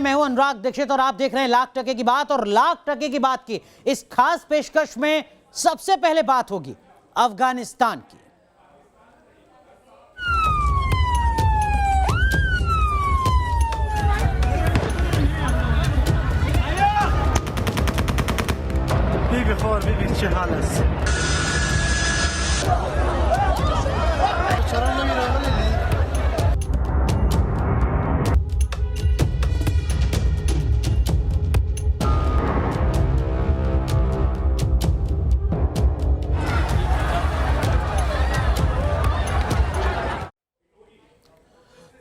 मैं हूं अनुराग दीक्षित और आप देख रहे हैं लाख टके की बात। और लाख टके की बात की इस खास पेशकश में सबसे पहले बात होगी अफगानिस्तान की।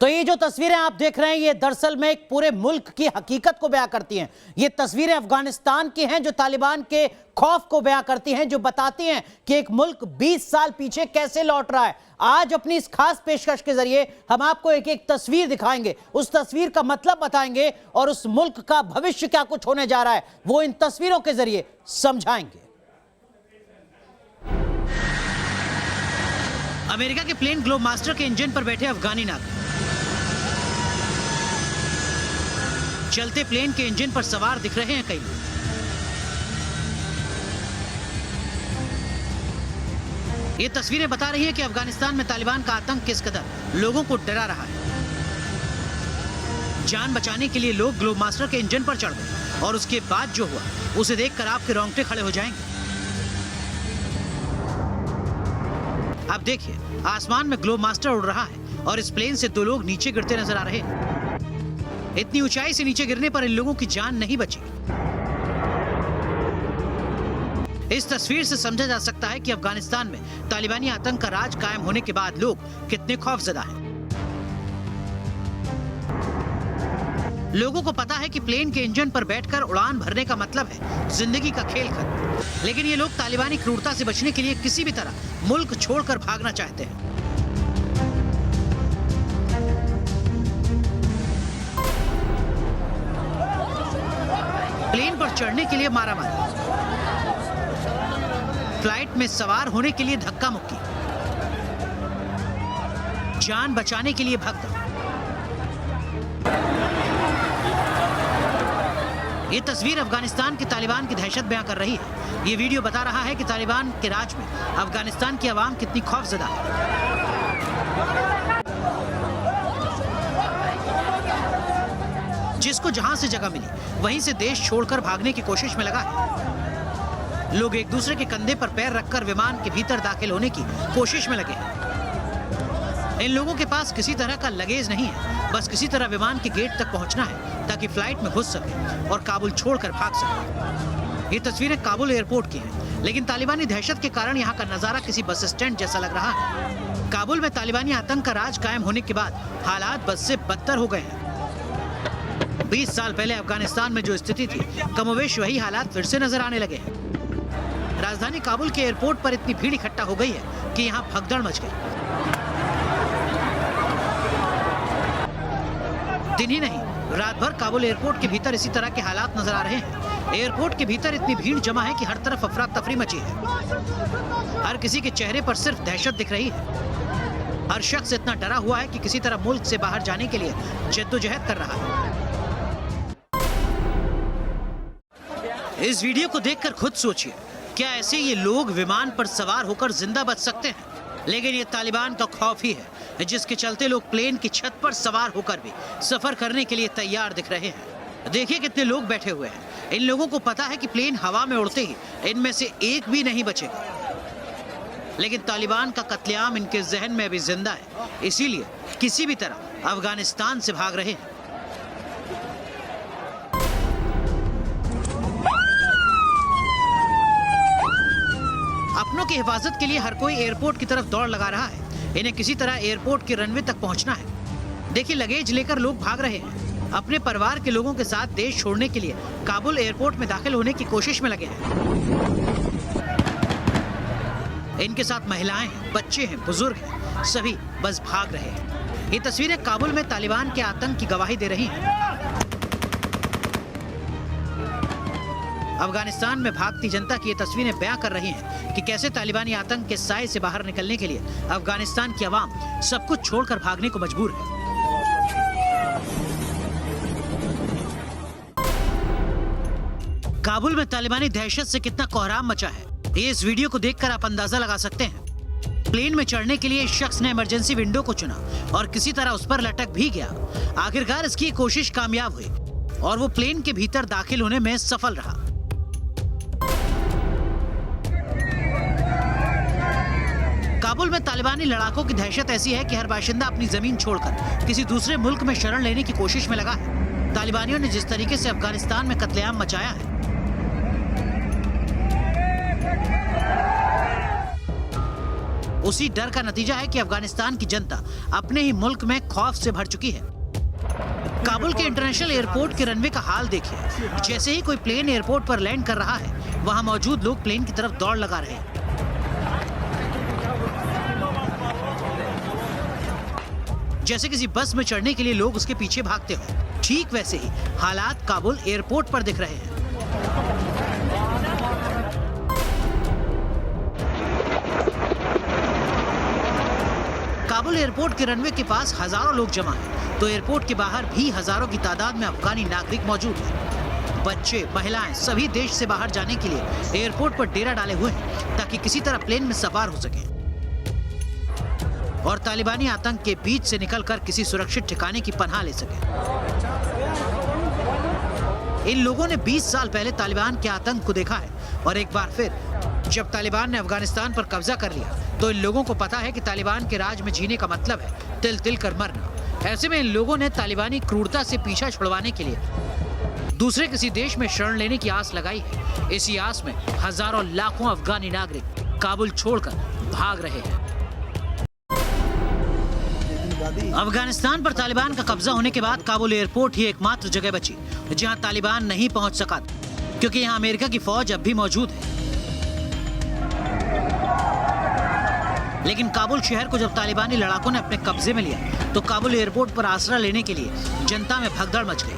तो ये जो तस्वीरें आप देख रहे हैं ये दरअसल में एक पूरे मुल्क की हकीकत को बयां करती हैं। ये तस्वीरें अफगानिस्तान की हैं जो तालिबान के खौफ को बयां करती हैं, जो बताती हैं कि एक मुल्क 20 साल पीछे कैसे लौट रहा है। आज अपनी इस खास पेशकश के जरिए हम आपको एक एक तस्वीर दिखाएंगे, उस तस्वीर का मतलब बताएंगे और उस मुल्क का भविष्य क्या कुछ होने जा रहा है वो इन तस्वीरों के जरिए समझाएंगे। अमेरिका के प्लेन ग्लोबमास्टर के इंजन पर बैठे अफगानी नागरिक, चलते प्लेन के इंजन पर सवार दिख रहे हैं कई लोग। ये तस्वीरें बता रही है कि अफगानिस्तान में तालिबान का आतंक किस कदर लोगों को डरा रहा है। जान बचाने के लिए लोग ग्लोबमास्टर के इंजन पर चढ़ गए और उसके बाद जो हुआ उसे देखकर आपके रोंगटे खड़े हो जाएंगे। अब देखिए, आसमान में ग्लोबमास्टर उड़ रहा है और इस प्लेन से दो लोग नीचे गिरते नजर आ रहे हैं। इतनी ऊंचाई से नीचे गिरने पर इन लोगों की जान नहीं बची। इस तस्वीर से समझा जा सकता है कि अफगानिस्तान में तालिबानी आतंक का राज कायम होने के बाद लोग कितने खौफजदा हैं। लोगों को पता है कि प्लेन के इंजन पर बैठकर उड़ान भरने का मतलब है जिंदगी का खेल खत्म। लेकिन ये लोग तालिबानी क्रूरता से बचने के लिए किसी भी तरह मुल्क छोड़कर भागना चाहते हैं। प्लेन पर चढ़ने के लिए मारामारी, फ्लाइट में सवार होने के लिए धक्का मुक्की, जान बचाने के लिए भगदड़। ये तस्वीर अफगानिस्तान के तालिबान की दहशत बयां कर रही है। ये वीडियो बता रहा है कि तालिबान के राज में अफगानिस्तान की आवाम कितनी खौफजदा है। जिसको जहां से जगह मिली वहीं से देश छोड़कर भागने की कोशिश में लगा है। लोग एक दूसरे के कंधे पर पैर रखकर विमान के भीतर दाखिल होने की कोशिश में लगे हैं। इन लोगों के पास किसी तरह का लगेज नहीं है, बस किसी तरह विमान के गेट तक पहुंचना है ताकि फ्लाइट में घुस सके और काबुल छोड़कर भाग सके। ये तस्वीरें काबुल एयरपोर्ट की हैं, लेकिन तालिबानी दहशत के कारण यहाँ का नजारा किसी बस स्टैंड जैसा लग रहा है। काबुल में तालिबानी आतंक का राज कायम होने के बाद हालात बद से बदतर हो गए हैं। 20 साल पहले अफगानिस्तान में जो स्थिति थी, कमोवेश वही हालात फिर से नजर आने लगे हैं। राजधानी काबुल के एयरपोर्ट पर इतनी भीड़ इकट्ठा हो गई है कि यहाँ भगदड़ मच गई। दिन ही नहीं, रात भर काबुल एयरपोर्ट के भीतर इसी तरह के हालात नजर आ रहे हैं। एयरपोर्ट के भीतर इतनी भीड़ जमा है कि हर तरफ अफरा तफरी मची है। हर किसी के चेहरे पर सिर्फ दहशत दिख रही है। हर शख्स इतना डरा हुआ है कि किसी तरह मुल्क से बाहर जाने के लिए जद्दोजहद कर रहा है। इस वीडियो को देखकर खुद सोचिए, क्या ऐसे ये लोग विमान पर सवार होकर जिंदा बच सकते हैं? लेकिन ये तालिबान का खौफ ही है जिसके चलते लोग प्लेन की छत पर सवार होकर भी सफर करने के लिए तैयार दिख रहे हैं। देखिए कितने लोग बैठे हुए हैं। इन लोगों को पता है कि प्लेन हवा में उड़ते ही इनमें से एक भी नहीं बचेगा। लेकिन तालिबान का कत्लेआम इनके जहन में अभी जिंदा है, इसीलिए किसी भी तरह अफगानिस्तान से भाग रहे हैं। अपनों की हिफाजत के लिए हर कोई एयरपोर्ट की तरफ दौड़ लगा रहा है। इन्हें किसी तरह एयरपोर्ट के रनवे तक पहुंचना है। देखिए, लगेज लेकर लोग भाग रहे हैं। अपने परिवार के लोगों के साथ देश छोड़ने के लिए काबुल एयरपोर्ट में दाखिल होने की कोशिश में लगे हैं। इनके साथ महिलाएं हैं, बच्चे हैं, बुजुर्ग हैं, सभी बस भाग रहे हैं। ये तस्वीरें काबुल में तालिबान के आतंक की गवाही दे रही हैं। अफगानिस्तान में भागती जनता की ये तस्वीरें बयां कर रही हैं कि कैसे तालिबानी आतंक के साए से बाहर निकलने के लिए अफगानिस्तान की आवाम सब कुछ छोड़कर भागने को मजबूर है। काबुल में तालिबानी दहशत से कितना कोहराम मचा है, ये इस वीडियो को देखकर आप अंदाजा लगा सकते हैं। प्लेन में चढ़ने के लिए इस शख्स ने इमरजेंसी विंडो को चुना और किसी तरह उस पर लटक भी गया। आखिरकार इसकी कोशिश कामयाब हुई और वो प्लेन के भीतर दाखिल होने में सफल रहा। काबुल में तालिबानी लड़ाकों की दहशत ऐसी है कि हर बाशिंदा अपनी जमीन छोड़कर किसी दूसरे मुल्क में शरण लेने की कोशिश में लगा है। तालिबानियों ने जिस तरीके से अफगानिस्तान में कत्लेआम मचाया है, उसी डर का नतीजा है कि अफगानिस्तान की जनता अपने ही मुल्क में खौफ से भर चुकी है। काबुल के इंटरनेशनल एयरपोर्ट के रनवे का हाल देखिए। जैसे ही कोई प्लेन एयरपोर्ट पर लैंड कर रहा है, वहां मौजूद लोग प्लेन की तरफ दौड़ लगा रहे हैं। जैसे किसी बस में चढ़ने के लिए लोग उसके पीछे भागते हो, ठीक वैसे ही हालात काबुल एयरपोर्ट पर दिख रहे हैं। काबुल एयरपोर्ट के रनवे के पास हजारों लोग जमा हैं, तो एयरपोर्ट के बाहर भी हजारों की तादाद में अफगानी नागरिक मौजूद हैं। बच्चे, महिलाएं सभी देश से बाहर जाने के लिए एयरपोर्ट पर डेरा डाले हुए हैं ताकि किसी तरह प्लेन में सवार हो सके और तालिबानी आतंक के बीच से निकलकर किसी सुरक्षित ठिकाने की पनाह ले सके। इन लोगों ने 20 साल पहले तालिबान के आतंक को देखा है और एक बार फिर जब तालिबान ने अफगानिस्तान पर कब्जा कर लिया, तो इन लोगों को पता है कि तालिबान के राज में जीने का मतलब है तिल तिल कर मरना। ऐसे में इन लोगों ने तालिबानी क्रूरता से पीछा छुड़वाने के लिए दूसरे किसी देश में शरण लेने की आस लगाई है। इसी आस में हजारों लाखों अफगानी नागरिक काबुल छोड़कर भाग रहे हैं। अफगानिस्तान पर तालिबान का कब्जा होने के बाद काबुल एयरपोर्ट ही एकमात्र जगह बची जहां तालिबान नहीं पहुंच सका, क्योंकि यहां अमेरिका की फौज अब भी मौजूद है। लेकिन काबुल शहर को जब तालिबानी लड़ाकों ने अपने कब्जे में लिया, तो काबुल एयरपोर्ट पर आसरा लेने के लिए जनता में भगदड़ मच गई।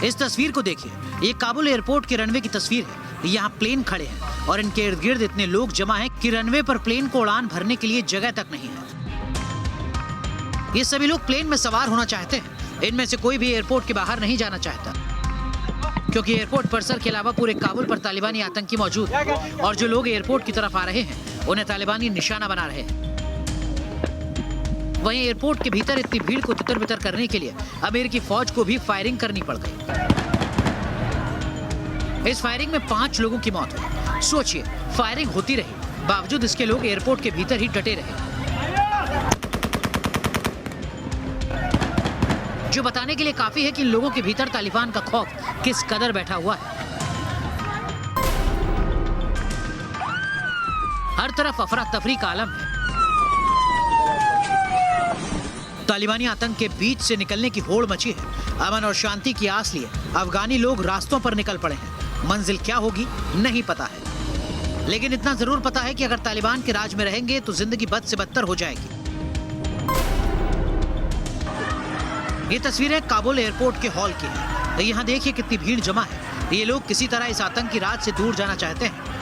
इस तस्वीर को देखिए, ये काबुल एयरपोर्ट के रनवे की तस्वीर है। यहाँ प्लेन खड़े हैं और इनके इर्द गिर्द इतने लोग जमा हैं कि रनवे पर प्लेन को उड़ान भरने के लिए जगह तक नहीं है। ये सभी लोग प्लेन में सवार होना चाहते हैं। इनमें से कोई भी एयरपोर्ट के बाहर नहीं जाना चाहता, क्योंकि एयरपोर्ट परिसर के अलावा पूरे काबुल पर तालिबानी आतंकी मौजूद हैं और जो लोग एयरपोर्ट की तरफ आ रहे हैं उन्हें तालिबानी निशाना बना रहे हैं। वहीं एयरपोर्ट के भीतर इतनी भीड़ को तितर बितर करने के लिए अमेरिकी फौज को भी फायरिंग करनी पड़ गई। इस फायरिंग में 5 लोगों की मौत हुई। सोचिए, फायरिंग होती रही, बावजूद इसके लोग एयरपोर्ट के भीतर ही डटे रहे, जो बताने के लिए काफी है कि इन लोगों के भीतर तालिबान का खौफ किस कदर बैठा हुआ है। हर तरफ अफरा तफरी का आलम है। तालिबानी आतंक के बीच से निकलने की होड़ मची है। अमन और शांति की आस लिए अफगानी लोग रास्तों पर निकल पड़े हैं। मंजिल क्या होगी नहीं पता है, लेकिन इतना जरूर पता है कि अगर तालिबान के राज में रहेंगे तो जिंदगी बद से बदतर हो जाएगी। ये तस्वीरें काबुल एयरपोर्ट के हॉल की हैं। यहाँ देखिए कितनी भीड़ जमा है। ये लोग किसी तरह इस आतंकी राज से दूर जाना चाहते हैं।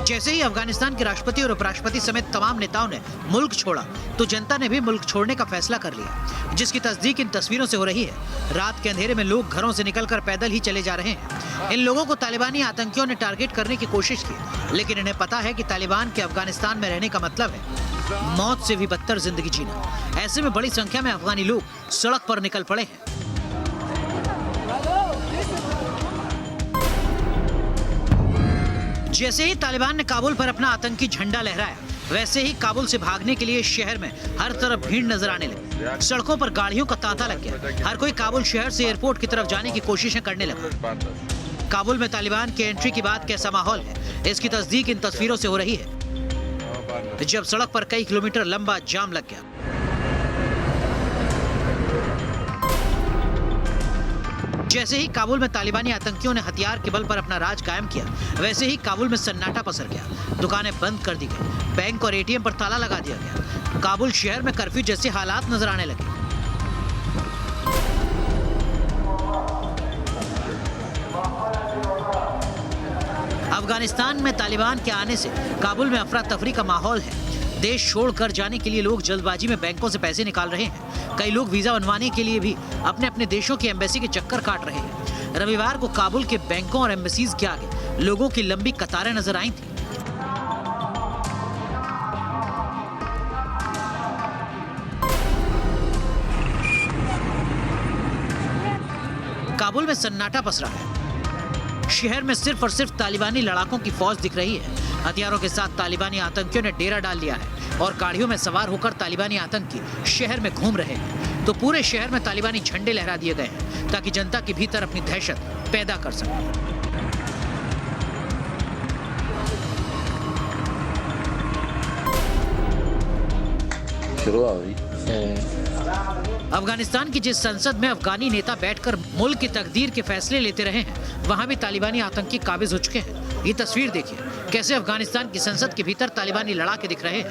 जैसे ही अफगानिस्तान के राष्ट्रपति और उपराष्ट्रपति समेत तमाम नेताओं ने मुल्क छोड़ा, तो जनता ने भी मुल्क छोड़ने का फैसला कर लिया, जिसकी तस्दीक इन तस्वीरों से हो रही है। रात के अंधेरे में लोग घरों से निकलकर पैदल ही चले जा रहे हैं। इन लोगों को तालिबानी आतंकियों ने टारगेट करने की कोशिश की, लेकिन इन्हें पता है कि तालिबान के अफगानिस्तान में रहने का मतलब है मौत से भी बदतर जिंदगी जीना। ऐसे में बड़ी संख्या में अफगानी लोग सड़क पर निकल पड़े हैं। जैसे ही तालिबान ने काबुल पर अपना आतंकी झंडा लहराया, वैसे ही काबुल से भागने के लिए शहर में हर तरफ भीड़ नजर आने लगी। सड़कों पर गाड़ियों का तांता लग गया। हर कोई काबुल शहर से एयरपोर्ट की तरफ जाने की कोशिशें करने लगा। काबुल में तालिबान के एंट्री के बाद कैसा माहौल है, इसकी तस्दीक इन तस्वीरों से हो रही है, जब सड़क पर कई किलोमीटर लंबा जाम लग गया। जैसे ही काबुल में तालिबानी आतंकियों ने हथियार के बल पर अपना राज कायम किया, वैसे ही काबुल में सन्नाटा पसर गया। दुकानें बंद कर दी गई, बैंक और एटीएम पर ताला लगा दिया गया। काबुल शहर में कर्फ्यू जैसे हालात नजर आने लगे। अफगानिस्तान में तालिबान के आने से काबुल में अफरा तफरी का माहौल है। देश छोड़कर जाने के लिए लोग जल्दबाजी में बैंकों से पैसे निकाल रहे हैं। कई लोग वीजा बनवाने के लिए भी अपने अपने देशों की एम्बेसी के चक्कर काट रहे हैं। रविवार को काबुल के बैंकों और एम्बेसीज के आगे लोगों की लंबी कतारें नजर आई थी। काबुल में सन्नाटा पसरा है। शहर में सिर्फ और सिर्फ तालिबानी लड़ाकों की फौज दिख रही है। हथियारों के साथ तालिबानी आतंकियों ने डेरा डाल लिया है और गाड़ियों में सवार होकर तालिबानी आतंकी शहर में घूम रहे हैं। तो पूरे शहर में तालिबानी झंडे लहरा दिए गए हैं ताकि जनता के भीतर अपनी दहशत पैदा कर सके। अफगानिस्तान की जिस संसद में अफगानी नेता बैठकर मुल्क की तकदीर के फैसले लेते रहे हैं, वहां भी तालिबानी आतंकी काबिज हो चुके हैं। ये तस्वीर देखिए कैसे अफगानिस्तान की संसद के भीतर तालिबानी लड़ाके दिख रहे हैं।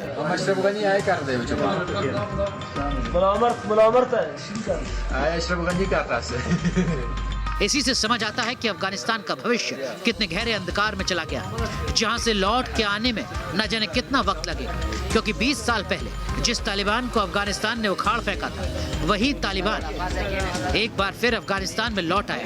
इसी से समझ आता है कि अफगानिस्तान का भविष्य कितने गहरे अंधकार में चला गया, जहां से लौट के आने में न जाने कितना वक्त लगेगा। क्योंकि 20 साल पहले जिस तालिबान को अफगानिस्तान ने उखाड़ फेंका था, वही तालिबान एक बार फिर अफगानिस्तान में लौट आया।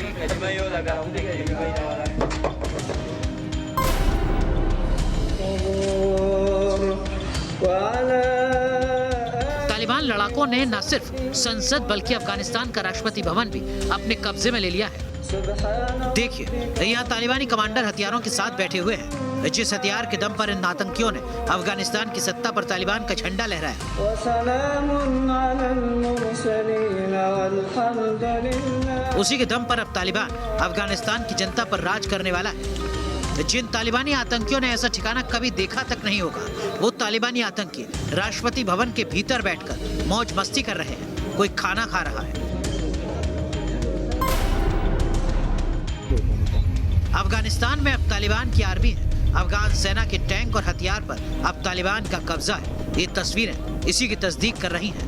तालिबान लड़ाकों ने न सिर्फ संसद बल्कि अफगानिस्तान का राष्ट्रपति भवन भी अपने कब्जे में ले लिया है। देखिए यहाँ तालिबानी कमांडर हथियारों के साथ बैठे हुए हैं। जिस हथियार के दम पर इन आतंकियों ने अफगानिस्तान की सत्ता पर तालिबान का झंडा लहराया, उसी के दम पर अब तालिबान अफगानिस्तान की जनता पर राज करने वाला है। जिन तालिबानी आतंकियों ने ऐसा ठिकाना कभी देखा तक नहीं होगा, वो तालिबानी आतंकी राष्ट्रपति भवन के भीतर बैठकर मौज मस्ती कर रहे हैं। कोई खाना खा रहा है। अफगानिस्तान में अब तालिबान की आर्मी है। अफगान सेना के टैंक और हथियार पर अब तालिबान का कब्जा है। ये तस्वीरें इसी की तस्दीक कर रही हैं।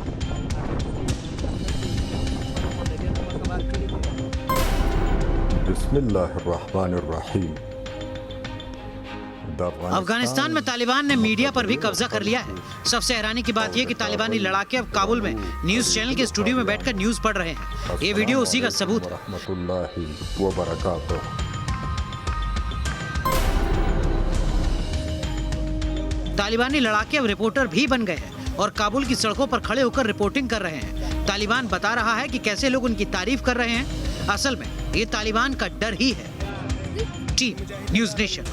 बिस्मिल्लाहिर्रहमानिर्रहीम। अफगानिस्तान में तालिबान ने मीडिया पर भी कब्जा कर लिया है। सबसे हैरानी की बात यह कि तालिबानी लड़ाके अब काबुल में न्यूज चैनल के स्टूडियो में बैठकर न्यूज पढ़ रहे हैं। ये वीडियो उसी का सबूत है। तालिबानी लड़ाके अब रिपोर्टर भी बन गए हैं और काबुल की सड़कों पर खड़े होकर रिपोर्टिंग कर रहे हैं। तालिबान बता रहा है कि कैसे लोग उनकी तारीफ कर रहे हैं। असल में ये तालिबान का डर ही है। Team news nation.